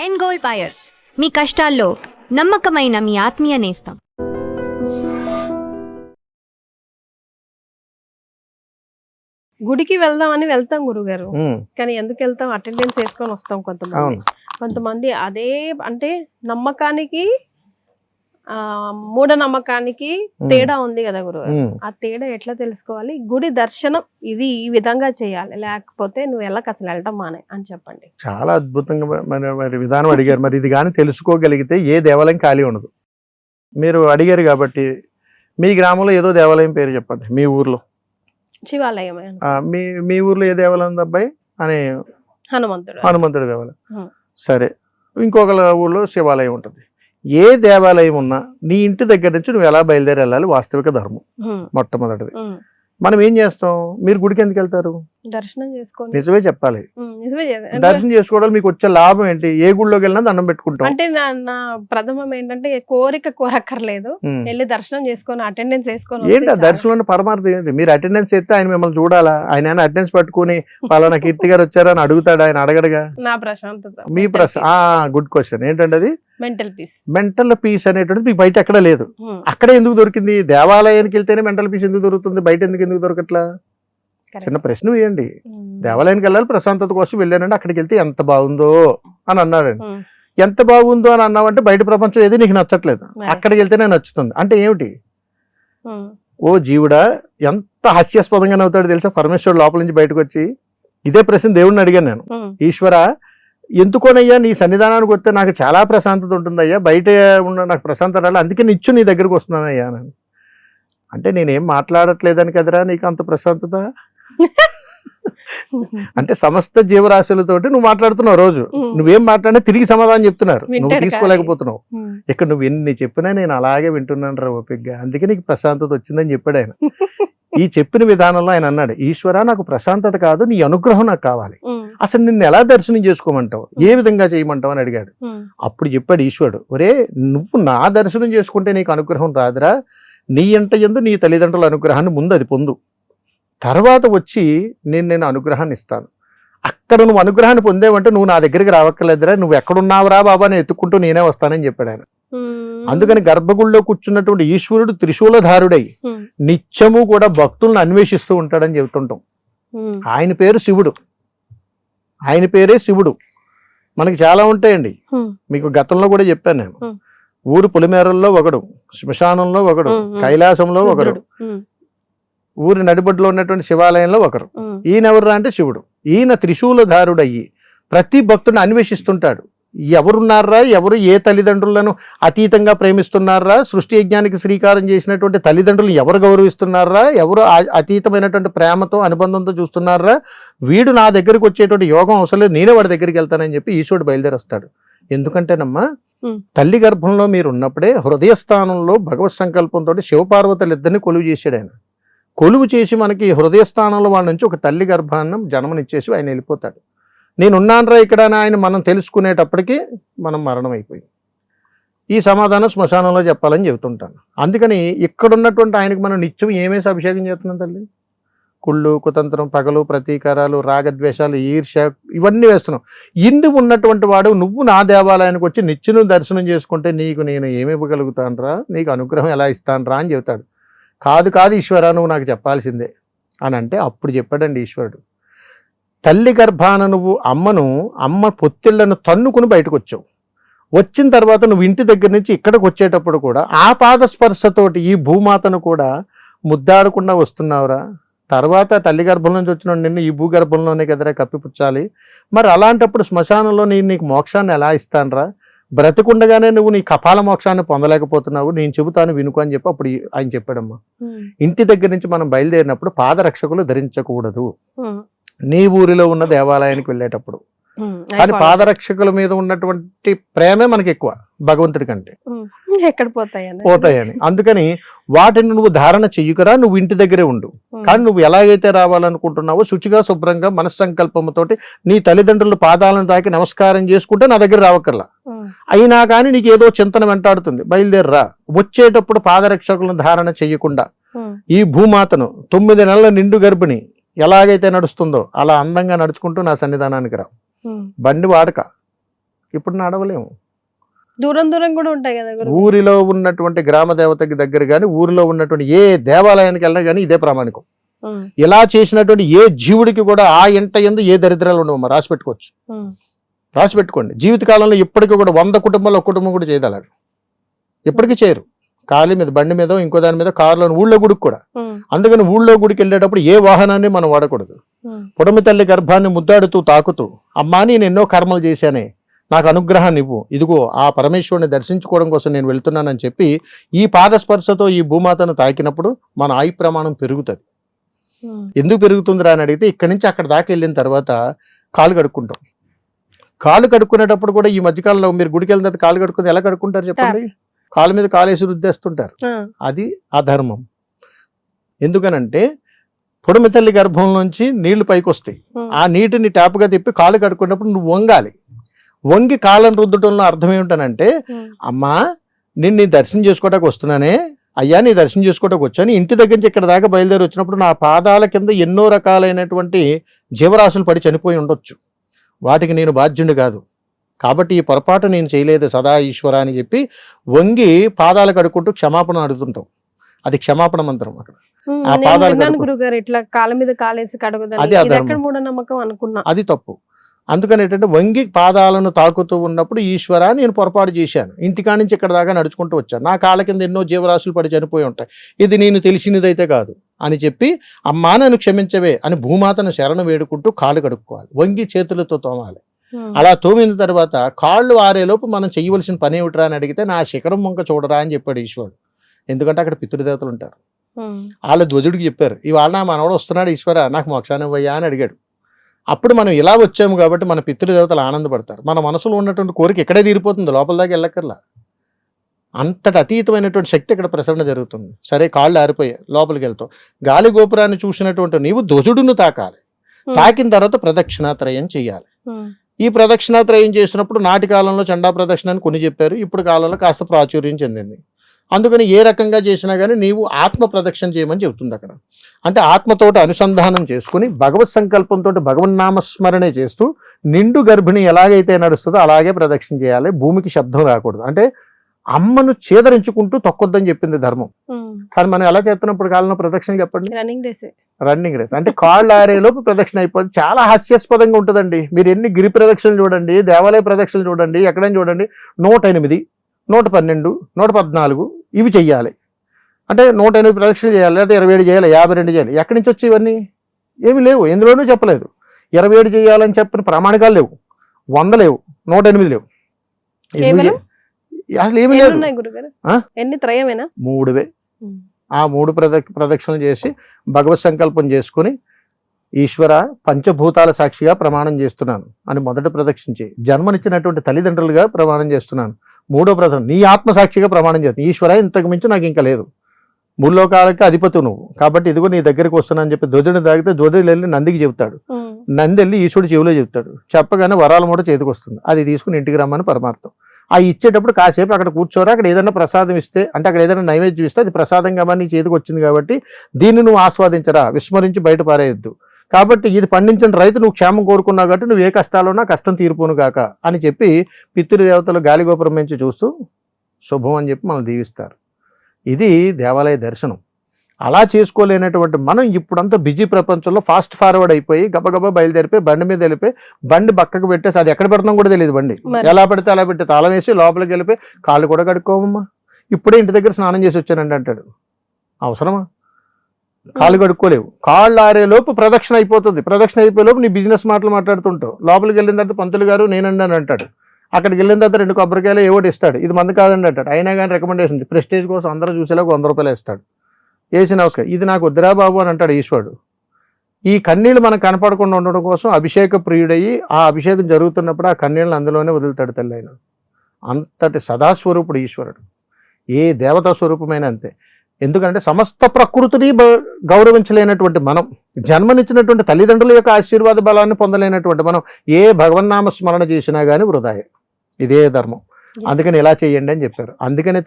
ఎన్ gold buyers మీ కష్టాల్లో నమ్మకమైన మీ ఆత్మీయ నేస్తం. గుడికి వెళ్దామని వెళ్తాం గురుగారు, కానీ ఎందుకు వెళ్తాం? అటెండెన్స్ వేసుకొని వస్తాం. కొంతమంది అదే అంటే నమ్మకానికి మూఢనమ్మకానికి తేడా ఉంది కదా గురుగారు. ఆ తేడా ఎట్లా తెలుసుకోవాలి? గుడి దర్శనం ఇది ఈ విధంగా చేయాలి, లేకపోతే నువ్వు అసలు వెళ్ళటం మానే అని చెప్పండి. చాలా అద్భుతంగా మరి విధానం అడిగారు. మరి ఇది కానీ తెలుసుకోగలిగితే ఏ దేవాలయం ఖాళీ ఉండదు. మీరు అడిగారు కాబట్టి మీ గ్రామంలో ఏదో దేవాలయం పేరు చెప్పండి. మీ ఊర్లో శివాలయం. మీ ఊర్లో ఏ దేవాలయం ఉంది అబ్బాయి అని? హనుమంతుడి దేవాలయం. సరే, ఇంకొక ఊర్లో శివాలయం ఉంటుంది. ఏ దేవాలయం ఉన్నా నీ ఇంటి దగ్గర నుంచి నువ్వు ఎలా బయలుదేరి వెళ్ళాలి వాస్తవిక ధర్మం మొట్టమొదటిది. మనం ఏం చేస్తాం? మీరు గుడికి ఎందుకు వెళ్తారు? దర్శనం చేసుకోండి. నిజమే చెప్పాలి. దర్శనం చేసుకోవడం మీకు వచ్చే లాభం ఏంటి? ఏ గుడిలోకి వెళ్ళినా దండం పెట్టుకుంటాం. అంటే నా ప్రథమం ఏంటంటే కోరక్కర్లేదు, వెళ్ళి దర్శనం చేసుకొని అటెండెన్స్ వేసుకొని. ఏంటి దర్శనంలో పరమార్థం ఏంటి? మీరు అటెండెన్స్ ఎత్తే ఆయన మిమ్మల్ని చూడాలా? ఆయన అటెండెన్స్ పట్టుకుని పలానా కీర్తి గారు వచ్చారని అడుగుతాడు? ఆయన అడగడుగా. నా ప్రశాంతత. మీ గుడ్ క్వశ్చన్. ఏంటంటే అది మెంటల్ పీస్ అనేటువంటిది మీకు బయట ఎక్కడ లేదు. అక్కడే ఎందుకు దొరికింది? దేవాలయానికి వెళ్తేనే మెంటల్ పీస్ ఎందుకు దొరుకుతుంది, బయట ఎందుకు దొరకట్లా? చిన్న ప్రశ్న వేయండి. దేవాలయానికి వెళ్ళాలి, ప్రశాంతత కోసం వెళ్ళానండి, అక్కడికి వెళ్తే ఎంత బాగుందో అని అన్నాడండి. ఎంత బాగుందో అని అన్నావంటే బయట ప్రపంచం ఏది నీకు నచ్చట్లేదు, అక్కడికి వెళ్తేనే నచ్చుతుంది అంటే ఏమిటి? ఓ జీవుడా, ఎంత హాస్యాస్పదంగా నవ్వుతాడు తెలుసా పరమేశ్వరుడు లోపల నుంచి బయటకు వచ్చి. ఇదే ప్రశ్న దేవుడిని అడిగాను నేను. ఈశ్వర, ఎందుకోనయ్యా నీ సన్నిధానానికి వస్తే నాకు చాలా ప్రశాంతత ఉంటుందయ్యా, బయట ఉన్న నాకు ప్రశాంతత రాలి, అందుకే నిత్యం నీ దగ్గరకు వస్తున్నానయ్యా అని. అంటే నేనేం మాట్లాడట్లేదని కదరా నీకు అంత ప్రశాంతత? అంటే సమస్త జీవరాశులతోటి నువ్వు మాట్లాడుతున్నావు రోజు. నువ్వేం మాట్లాడినా తిరిగి సమాధానం చెప్తున్నారు, నువ్వు తీసుకోలేకపోతున్నావు. ఇక్కడ నువ్వు ఎన్ని చెప్పినా నేను అలాగే వింటున్నాను రా ఓపికగా, అందుకే నీకు ప్రశాంతత వచ్చిందని చెప్పాడు ఆయన. ఈ చెప్పిన విధానంలో ఆయన అన్నాడు, ఈశ్వర నాకు ప్రశాంతత కాదు, నీ అనుగ్రహం నాకు కావాలి. అసలు నిన్ను ఎలా దర్శనం చేసుకోమంటావు, ఏ విధంగా చేయమంటావు అని అడిగాడు. అప్పుడు చెప్పాడు ఈశ్వరుడు, ఒరే నువ్వు నా దర్శనం చేసుకుంటే నీకు అనుగ్రహం రాదురా, నీ ఎంట యందు నీ తల్లిదండ్రుల అనుగ్రహాన్ని ముందు అది పొందు, తర్వాత వచ్చి నేను అనుగ్రహాన్ని ఇస్తాను. అక్కడ నువ్వు అనుగ్రహాన్ని పొందేవంటే నువ్వు నా దగ్గరికి రావక్కర్లేదురా, నువ్వు ఎక్కడున్నావురా బాబా అని ఎత్తుకుంటూ నేనే వస్తానని చెప్పాడు ఆయన. అందుకని గర్భగుడిలో కూర్చున్నటువంటి ఈశ్వరుడు త్రిశూలధారుడై నిత్యము కూడా భక్తులను అన్వేషిస్తూ ఉంటాడని చెబుతుంటాం. ఆయన పేరు శివుడు, ఆయన పేరే శివుడు. మనకి చాలా ఉంటాయండి, మీకు గతంలో కూడా చెప్పాను నేను. ఊరు పొలిమేరల్లో ఒకడు, శ్మశానంలో ఒకడు, కైలాసంలో ఒకడు, ఊరి నడిబొడ్లో ఉన్నటువంటి శివాలయంలో ఒకరు. ఈయన ఎవరు అంటే శివుడు. ఈయన త్రిశూలధారుడయ్యి ప్రతి భక్తుడిని అన్వేషిస్తుంటాడు. ఎవరున్నారా, ఎవరు ఏ తల్లిదండ్రులను అతీతంగా ప్రేమిస్తున్నారా, సృష్టి యజ్ఞానికి శ్రీకారం చేసినటువంటి తల్లిదండ్రులను ఎవరు గౌరవిస్తున్నారా, ఎవరు అతీతమైనటువంటి ప్రేమతో అనుబంధంతో చూస్తున్నారా, వీడు నా దగ్గరికి వచ్చేటువంటి యోగం అవసరం లేదు, నేనే వాడి దగ్గరికి వెళ్తానని చెప్పి ఈశ్వరుడు బయలుదేరి వస్తాడు. ఎందుకంటేనమ్మా, తల్లి గర్భంలో మీరు ఉన్నప్పుడే హృదయ స్థానంలో భగవత్ సంకల్పంతో శివపార్వతులు ఇద్దరిని కొలువు చేశాడు ఆయన. కొలువు చేసి మనకి హృదయ స్థానంలో వాళ్ళ నుంచి ఒక తల్లి గర్భాన్నం జన్మనిచ్చేసి ఆయన వెళ్ళిపోతాడు. నేనున్నానరా ఇక్కడ అని ఆయన మనం తెలుసుకునేటప్పటికీ మనం మరణం అయిపోయి. ఈ సమాధానం శ్మశానంలో చెప్పాలని చెబుతుంటాను. అందుకని ఇక్కడున్నటువంటి ఆయనకు మనం నిత్యం ఏమేసి అభిషేకం చేస్తున్నాం తల్లి? కుళ్ళు, కుతంత్రం, పగలు, ప్రతీకారాలు, రాగద్వేషాలు, ఈర్ష్య, ఇవన్నీ వేస్తున్నాం. ఇన్ని ఉన్నటువంటి వాడు నువ్వు నా దేవాలయానికి వచ్చి నిత్యం దర్శనం చేసుకుంటే నీకు నేను ఏమి ఇవ్వగలుగుతానరా, నీకు అనుగ్రహం ఎలా ఇస్తానరా అని చెబుతాడు. కాదు ఈశ్వర, నువ్వు నాకు చెప్పాల్సిందే అని అంటే అప్పుడు చెప్పాడండి ఈశ్వరుడు, తల్లి గర్భాన నువ్వు అమ్మ పొత్తిళ్లను తన్నుకుని బయటకు వచ్చావు. వచ్చిన తర్వాత నువ్వు ఇంటి దగ్గర నుంచి ఇక్కడికి వచ్చేటప్పుడు కూడా ఆ పాదస్పర్శతోటి ఈ భూమాతను కూడా ముద్దాడకుండా వస్తున్నావురా. తర్వాత తల్లి గర్భం నుంచి వచ్చిన నిన్ను ఈ భూగర్భంలోనే కదరా కప్పిపుచ్చాలి. మరి అలాంటప్పుడు శ్మశానంలో నీకు మోక్షాన్ని ఎలా ఇస్తానరా? బ్రతికుండగానే నువ్వు నీ కపాల మోక్షాన్ని పొందలేకపోతున్నావు, నేను చెబుతాను వినుకు అని చెప్పి అప్పుడు ఆయన చెప్పాడమ్మా. ఇంటి దగ్గర నుంచి మనం బయలుదేరినప్పుడు పాదరక్షకులు ధరించకూడదు నీ ఊరిలో ఉన్న దేవాలయానికి వెళ్ళేటప్పుడు. కానీ పాదరక్షకుల మీద ఉన్నటువంటి ప్రేమే మనకి ఎక్కువ భగవంతుడి కంటే, ఎక్కడ పోతాయని. అందుకని వాటిని నువ్వు ధారణ చెయ్యకురా, నువ్వు ఇంటి దగ్గరే ఉండు. కానీ నువ్వు ఎలాగైతే రావాలనుకుంటున్నావో శుచిగా శుభ్రంగా మనస్సంకల్పంతోటి నీ తల్లిదండ్రుల పాదాలను తాకి నమస్కారం చేసుకుంటే నా దగ్గర రావక్కర్లా. అయినా కానీ నీకు ఏదో చింతన వెంటాడుతుంది, బయలుదేరరా. వచ్చేటప్పుడు పాదరక్షకులను ధారణ చెయ్యకుండా ఈ భూమాతను 9 నెలల నిండు గర్భిణి ఎలాగైతే నడుస్తుందో అలా అందంగా నడుచుకుంటూ నా సన్నిధానానికి రా. బండి వాడక, ఇప్పుడు నడవలేము. దూరం దూరం కూడా ఉంటాయి కదా గురువు. ఊరిలో ఉన్నటువంటి గ్రామ దేవతకి దగ్గర కానీ ఊరిలో ఉన్నటువంటి ఏ దేవాలయానికి వెళ్ళినా కానీ ఇదే ప్రామాణికం. ఇలా చేసినటువంటి ఏ జీవుడికి కూడా ఆ ఇంట యందు ఏ దరిద్రాలు ఉండవు. రాసి పెట్టుకోవచ్చు, రాసి పెట్టుకోండి. జీవితకాలంలో ఇప్పటికీ కూడా 100 కుటుంబాలు ఒక కుటుంబం కూడా చేయగలరు. ఇప్పటికీ చేయరు. కాలి మీద, బండి మీద, ఇంకో దాని మీద, కారులో, ఊళ్ళో గుడికి కూడా. అందుకని ఊళ్ళో గుడికి వెళ్ళేటప్పుడు ఏ వాహనాన్ని మనం వాడకూడదు. పుడమి తల్లి గర్భాన్ని ముద్దాడుతూ తాకుతూ, అమ్మా నేను ఎన్నో కర్మలు చేశానే, నాకు అనుగ్రహాన్ని ఇవ్వు, ఇదిగో ఆ పరమేశ్వరుని దర్శించుకోవడం కోసం నేను వెళ్తున్నానని చెప్పి ఈ పాదస్పర్శతో ఈ భూమాతను తాకినప్పుడు మన ఆయు ప్రమాణం పెరుగుతుంది. ఎందుకు పెరుగుతుందిరా అని అడిగితే, ఇక్కడి నుంచి అక్కడ దాకా వెళ్ళిన తర్వాత కాలు కడుక్కుంటాం. కాలు కడుక్కునేటప్పుడు కూడా ఈ మధ్యకాలంలో మీరు గుడికి వెళ్ళిన తర్వాత కాలు కడుక్కుని ఎలా కడుక్కుంటారు చెప్పండి? కాలు మీద కాలేసి రుద్దేస్తుంటారు. అది అధర్మం. ఎందుకనంటే పొడమి తల్లి గర్భం నుంచి నీళ్లు పైకి వస్తాయి. ఆ నీటిని ట్యాప్గా తిప్పి కాలు కడుక్కున్నప్పుడు నువ్వు వంగాలి. వంగి కాళ్ళను రుద్దటంలో అర్థం ఏమిటనంటే, అమ్మా నేను నీ దర్శనం చేసుకోవడానికి వస్తున్నానే, అయ్యా నీ దర్శనం చేసుకోవడానికి వచ్చాను, ఇంటి దగ్గర నుంచి ఇక్కడ దాకా బయలుదేరి వచ్చినప్పుడు నా పాదాల కింద ఎన్నో రకాలైనటువంటి జీవరాశులు పడి చనిపోయి ఉండొచ్చు, వాటికి నేను బాధ్యుని కాదు, కాబట్టి ఈ పొరపాటు నేను చేయలేదు సదా ఈశ్వర అని చెప్పి వంగి పాదాలు కడుక్కుంటూ క్షమాపణ అడుగుతుంటాం. అది క్షమాపణ మంత్రం. అక్కడ ఆ పాదాలు గురుగారు ఇట్లా కాళ్ళ మీద కాలేసి కడుగుతారు, అది అధర్మం, మూఢనమ్మకం అనుకున్నా, అది తప్పు. అందుకని ఏంటంటే వంగి పాదాలను తాకుతూ ఉన్నప్పుడు ఈశ్వర నేను పొరపాటు చేశాను, ఇంటికా నుంచి ఇక్కడ దాకా నడుచుకుంటూ వచ్చాను, నా కాళ్ళ కింద ఎన్నో జీవరాశులు పడి చనిపోయి ఉంటాయి, ఇది నేను తెలిసినదైతే కాదు అని చెప్పి అమ్మా నన్ను క్షమించవే అని భూమాతను శరణు వేడుకుంటూ కాళ్ళు కడుక్కోవాలి. వంగి చేతులతో తోమాలి. అలా తోమిన తర్వాత కాళ్ళు ఆరేలోపు మనం చేయవలసిన పని ఏమిట్రా అని అడిగితే, నా శిఖరం వంక చూడరా అని చెప్పాడు ఈశ్వరుడు. ఎందుకంటే అక్కడ పితృదేవతలు ఉంటారు. వాళ్ళ ధ్వజుడికి చెప్పారు, ఇవాళ నా మనవడు వస్తున్నాడు ఈశ్వర, నాకు మోక్షాన్ని ఇవ్వయ్యా అని అడిగాడు. అప్పుడు మనం ఇలా వచ్చాము కాబట్టి మన పితృదేవతలు ఆనందపడతారు. మన మనసులో ఉన్నటువంటి కోరిక ఇక్కడే తీరిపోతుంది, లోపల దాకా వెళ్ళక్కర్లా. అంతటి అతీతమైనటువంటి శక్తి ఇక్కడ ప్రసరణ జరుగుతుంది. సరే కాళ్ళు ఆరిపోయాయి, లోపలికి వెళ్తావు. గాలి గోపురాన్ని చూసినటువంటి నీవు ధ్వజుడును తాకాలి. తాకిన తర్వాత ప్రదక్షిణాత్రయం చెయ్యాలి. ఈ ప్రదక్షిణాత్రయం చేసినప్పుడు నాటి కాలంలో చండా ప్రదక్షిణ అని కొన్ని చెప్పారు, ఇప్పుడు కాలంలో కాస్త ప్రాచుర్యం చెందింది. అందుకని ఏ రకంగా చేసినా కానీ నీవు ఆత్మ ప్రదక్షిణ చేయమని చెబుతుంది అక్కడ. అంటే ఆత్మతోటి అనుసంధానం చేసుకుని భగవత్ సంకల్పంతో భగవన్నామస్మరణే చేస్తూ నిండు గర్భిణి ఎలాగైతే నడుస్తుందో అలాగే ప్రదక్షిణ చేయాలి. భూమికి శబ్దం రాకూడదు. అంటే అమ్మను చేదరించుకుంటూ తొక్కొద్దని చెప్పింది ధర్మం. కానీ మనం ఎలా చేస్తున్నప్పుడు కాలంలో ప్రదక్షిణ చెప్పండి, రన్నింగ్ రేస్. అంటే కాళ్ళు ఆరేలోపు ప్రదక్షిణ అయిపోతుంది. చాలా హాస్యాస్పదంగా ఉంటుందండి. మీరు ఎన్ని గిరి ప్రదక్షిణలు చూడండి, దేవాలయ ప్రదక్షిణలు చూడండి, ఎక్కడైనా చూడండి, 108, 112, 114 ఇవి చెయ్యాలి. అంటే 108 ప్రదక్షిణలు చేయాలి, లేదా 27 చేయాలి, 52 చేయాలి. ఎక్కడి నుంచి వచ్చి ఇవన్నీ ఏమి లేవు, ఎందులోనూ చెప్పలేదు. 27 చేయాలని చెప్పిన ప్రామాణికాలు లేవు, 100 లేవు, 108 లేవు, అసలు ఏమి లేదు. 3 ఆ 3 ప్రదక్షిణలు చేసి భగవత్ సంకల్పం చేసుకుని ఈశ్వర పంచభూతాల సాక్షిగా ప్రమాణం చేస్తున్నాను అని మొదటి ప్రదక్షిణ చేయి. జన్మనిచ్చినటువంటి తల్లిదండ్రులుగా ప్రమాణం చేస్తున్నాను. 3వ ప్రదక్షిణ నీ ఆత్మసాక్షిగా ప్రమాణం చేస్తాను. ఈశ్వర ఇంతకు మించి నాకు ఇంకా లేదు, 3 లోకాలకి అధిపతి నువ్వు, కాబట్టి ఇదిగో నీ దగ్గరికి వస్తున్నాను చెప్పి ధ్వజుడిని తాగితే ధ్వజుడు వెళ్ళి నందికి చెబుతాడు. నంది వెళ్ళి ఈశ్వరుడు చెవిలో చెబుతాడు. చెప్పగానే వరాల మూట చేతికి వస్తుంది. అది తీసుకుని ఇంటికి రమ్మని పరమార్థం. ఆ ఇచ్చేటప్పుడు కాసేపు అక్కడ కూర్చోరా, అక్కడ ఏదైనా ప్రసాదం ఇస్తే, అంటే అక్కడ ఏదైనా నైవేద్యం ఇస్తే అది ప్రసాదంగా నీ చేతికి వచ్చింది కాబట్టి దీన్ని నువ్వు ఆస్వాదించరా, విస్మరించి బయట పారేయద్దు. కాబట్టి ఇది పండించిన రైతు నువ్వు క్షేమం కోరుకున్నావు కాబట్టి నువ్వు ఏ కష్టాలున్నా కష్టం తీరిపోను గాక అని చెప్పి పితృదేవతలు గాలిగోపురం నుంచి చూస్తూ శుభం అని చెప్పి మనం దీవిస్తారు. ఇది దేవాలయ దర్శనం. అలా చేసుకోలేనటువంటి మనం ఇప్పుడంతా బిజీ ప్రపంచంలో ఫాస్ట్ ఫార్వర్డ్ అయిపోయి గబగబా బయలుదేరిపోయి బండి మీద వెళ్ళిపోయి బండి పక్కకు పెట్టేసి అది ఎక్కడ పెడతాం కూడా తెలియదు. బండి ఎలా పెడితే అలా పెట్టి తాళం వేసి లోపలికి వెళ్ళిపోయి కాళ్ళు కూడా కడుక్కోవమ్మా, ఇప్పుడే ఇంటి దగ్గర స్నానం చేసి వచ్చానండి అంటాడు. అవసరమా? కాళ్ళు కడుక్కోలేవు. కాళ్ళు ఆరేలోపు ప్రదక్షిణ అయిపోతుంది. ప్రదక్షిణ అయిపోయేలోపు నీ బిజినెస్ మాటలు మాట్లాడుతుంటావు. లోపలికి వెళ్ళిన తర్వాత పంతులు గారు నేనండి అని అంటాడు. అక్కడికి వెళ్ళిన తర్వాత 2 కొబ్బరికాయలు ఏవోటి ఇస్తాడు, ఇది మంది కాదండి అంటాడు. అయినా కానీ రికమెండేషన్ ప్రెస్టేజ్ కోసం అందరూ చూసేలా 100 రూపాయలు ఇస్తాడు. వేసి నమస్కారం, ఇది నాకు వద్దురా బాబు అని అంటాడు ఈశ్వరుడు. ఈ కన్నీళ్ళు మనకు కనపడకుండా ఉండడం కోసం అభిషేక ప్రియుడయ్యి ఆ అభిషేకం జరుగుతున్నప్పుడు ఆ కన్నీళ్ళని అందులోనే వదులుతాడు తల్లి ఆయన. అంతటి సదాస్వరూపుడు ఈశ్వరుడు. ఏ దేవతా స్వరూపమైన అంతే. ఎందుకంటే సమస్త ప్రకృతిని గౌరవించలేనటువంటి మనం, జన్మనిచ్చినటువంటి తల్లిదండ్రుల యొక్క ఆశీర్వాద బలాన్ని పొందలేనటువంటి మనం ఏ భగవన్నామ స్మరణ చేసినా కానీ వృధాయే. ఇదే ధర్మం. అందుకని ఇలా చేయండి అని చెప్పారు. అందుకని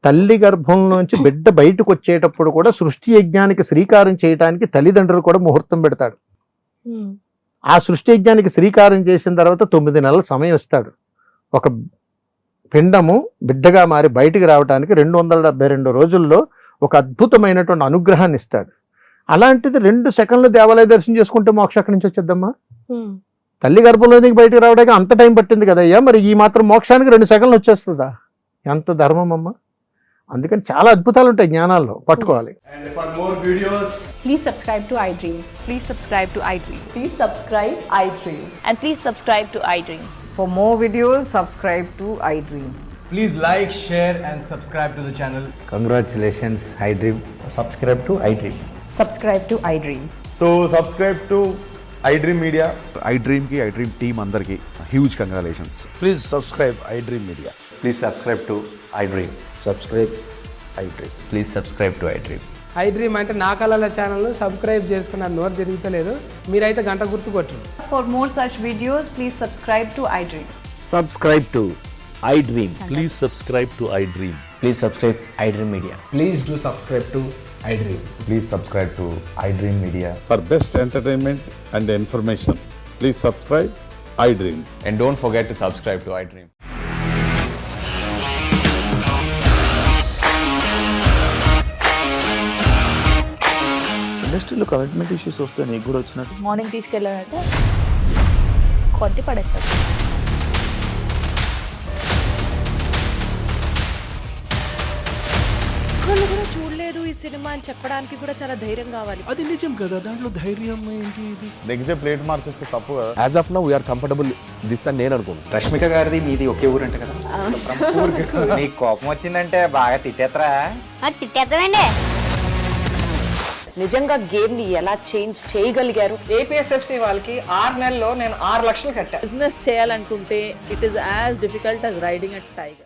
తల్లి గర్భంలోంచి బిడ్డ బయటకు వచ్చేటప్పుడు కూడా సృష్టి యజ్ఞానికి శ్రీకారం చేయడానికి తల్లిదండ్రులు కూడా ముహూర్తం పెడతాడు. ఆ సృష్టి యజ్ఞానికి శ్రీకారం చేసిన తర్వాత 9 నెలల సమయం ఇస్తాడు. ఒక పిండము బిడ్డగా మారి బయటికి రావడానికి 272 రోజుల్లో ఒక అద్భుతమైనటువంటి అనుగ్రహాన్ని ఇస్తాడు. అలాంటిది 2 సెకండ్లు దేవాలయ దర్శనం చేసుకుంటే మోక్షం అక్కడి నుంచి వచ్చేద్దమ్మా? తల్లి గర్భంలోనికి బయటికి రావడానికి అంత టైం పట్టింది కదయ్యా, మరి ఈ మాత్రం మోక్షానికి 2 సెకండ్లు వచ్చేస్తుందా? ఎంత ధర్మం అమ్మా. అందుకని చాలా అద్భుతాలు ఉంటాయి జ్ఞానాల్లో, పట్టుకోవాలి. And for more videos, Please subscribe to iDream. Please subscribe to iDream. Please subscribe iDream. And please subscribe to iDream. For more videos, subscribe to iDream. please like, share and subscribe to the channel. Congratulations, iDream. Subscribe to iDream. Subscribe to iDream. So subscribe to iDream Media. iDream ki iDream team andarki huge congratulations. Please subscribe iDream Media. Please subscribe to iDream. Subscribe iDream. Please subscribe to iDream. iDream అంటే నా కళల channel subscribe చేసుకున్న నోరు తిరుగుతలేదు, మీరైతే గంట గుర్తు కొట్టండి. For more such videos, please subscribe to iDream. Subscribe to iDream. Please subscribe to iDream. Please subscribe iDream Media. Please do subscribe to iDream. Please subscribe to iDream Media. For best entertainment and information, please subscribe iDream. And don't forget to subscribe to iDream. ఇండస్ట్రీలో commitment issues వస్తే నీకు కూడా వచ్చినట్టు morning తీసుకెళ్ళాలంటే కొట్టి పడేస్తారు. ఒక్కళ్ళు కూడా చూడలేదు ఈ సినిమా అని చెప్పడానికి కూడా చాలా ధైర్యం కావాలి. అది నిజం కదా, దాంట్లో ధైర్యం ఏంటి? ఇది నెక్స్ట్ డే ప్లేట్ మార్చేస్తే తప్పు కదా. As of now we are comfortable this అని నేను అనుకుంటున్నాను. రష్మిక గారిది మీది ఒకే ఊరంట కదా? నీకు కోపం వచ్చిందంటే బాగా తిట్టేత్తరా? తిట్టేద్దామండి. నిజంగా గేమ్ ని ఎలా చేంజ్ చేయగలిగారు? ఏపీఎస్ఎఫ్సి వాళ్ళకి 6 నెలల్లో నేను 6 లక్షలు కట్టా. బిజినెస్ చేయాలనుకుంటే it is as difficult as riding a tiger.